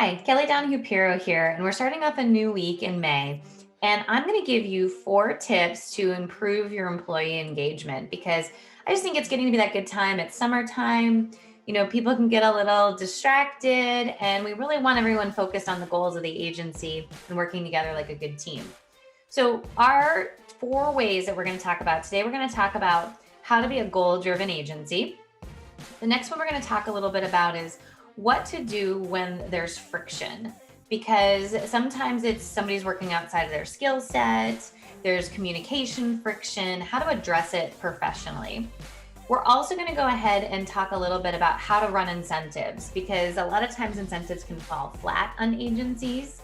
Hi, Kelly Donahue Piro here, and we're starting off a new week in May. And I'm going to give you 4 tips to improve your employee engagement because I just think it's getting to be that good time. It's summertime. People can get a little distracted, and we really want everyone focused on the goals of the agency and working together like a good team. So, our 4 ways that we're going to talk about today, we're going to talk about how to be a goal driven agency. The next one we're going to talk a little bit about is what to do when there's friction, because sometimes it's somebody's working outside of their skill set, there's communication friction, how to address it professionally. We're also going to go ahead and talk a little bit about how to run incentives, because a lot of times incentives can fall flat on agencies.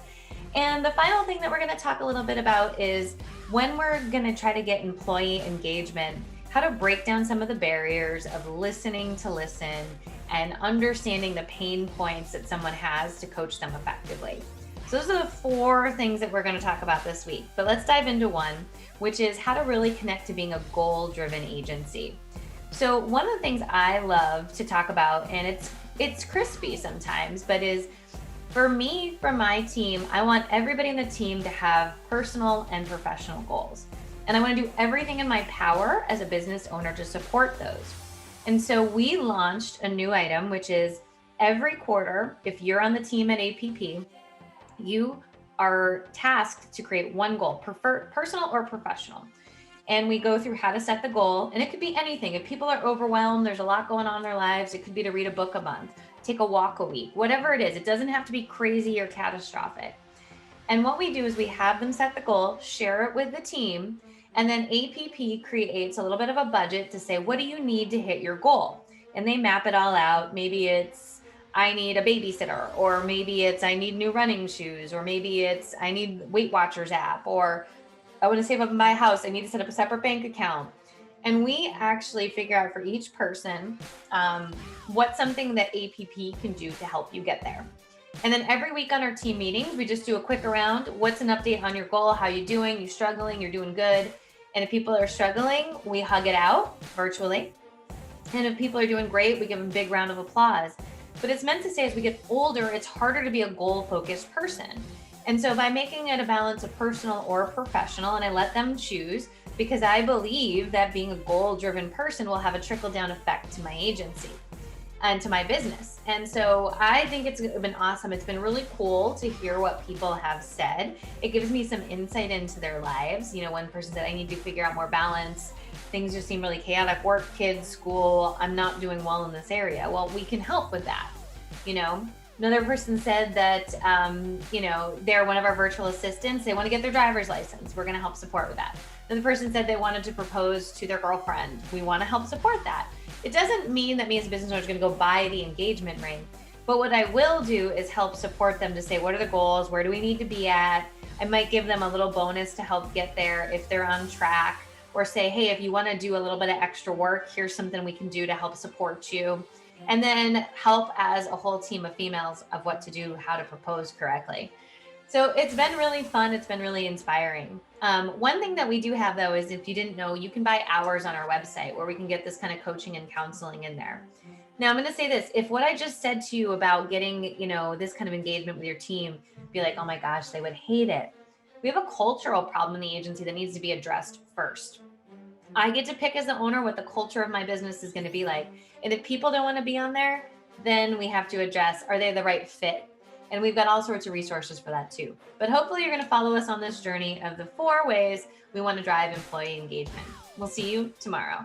And the final thing that we're going to talk a little bit about is when we're going to try to get employee engagement, how to break down some of the barriers of listening to listen and understanding the pain points that someone has to coach them effectively. So those are the 4 things that we're going to talk about this week. But let's dive into one, which is how to really connect to being a goal-driven agency. So one of the things I love to talk about, and it's crispy sometimes, but is for me, for my team, I want everybody in the team to have personal and professional goals. And I want to do everything in my power as a business owner to support those. And so we launched a new item, which is every quarter, if you're on the team at APP, you are tasked to create one goal, personal or professional. And we go through how to set the goal. And it could be anything. If people are overwhelmed, there's a lot going on in their lives. It could be to read a book a month, take a walk a week, whatever it is. It doesn't have to be crazy or catastrophic. And what we do is we have them set the goal, share it with the team, and then APP creates a little bit of a budget to say, what do you need to hit your goal? And they map it all out. Maybe it's, I need a babysitter, or maybe it's, I need new running shoes, or maybe it's, I need Weight Watchers app, or I want to save up my house. I need to set up a separate bank account. And we actually figure out for each person what's something that APP can do to help you get there. And then every week on our team meetings, we just do a quick around. What's an update on your goal? How you doing? You struggling? You're doing good. And if people are struggling, we hug it out virtually. And if people are doing great, we give them a big round of applause. But it's meant to say as we get older, it's harder to be a goal-focused person. And so by making it a balance of personal or professional, and I let them choose, because I believe that being a goal-driven person will have a trickle-down effect to my agency and to my business. And so I think it's been awesome. It's been really cool to hear what people have said. It gives me some insight into their lives. One person said, I need to figure out more balance. Things just seem really chaotic. Work, kids, school. I'm not doing well in this area. Well, we can help with that. Another person said that, they're one of our virtual assistants. They want to get their driver's license. We're going to help support with that. Another person said they wanted to propose to their girlfriend. We want to help support that. It doesn't mean that me as a business owner is going to go buy the engagement ring. But what I will do is help support them to say, what are the goals? Where do we need to be at? I might give them a little bonus to help get there if they're on track, or say, hey, if you want to do a little bit of extra work, here's something we can do to help support you. And then help as a whole team of females of what to do, how to propose correctly. So it's been really fun. It's been really inspiring. One thing that we do have, though, is if you didn't know, you can buy hours on our website where we can get this kind of coaching and counseling in there. Now, I'm going to say this. If what I just said to you about getting, this kind of engagement with your team, be like, oh my gosh, they would hate it. We have a cultural problem in the agency that needs to be addressed first. I get to pick as the owner what the culture of my business is going to be like. And if people don't want to be on there, then we have to address, are they the right fit? And we've got all sorts of resources for that too. But hopefully you're going to follow us on this journey of the 4 ways we want to drive employee engagement. We'll see you tomorrow.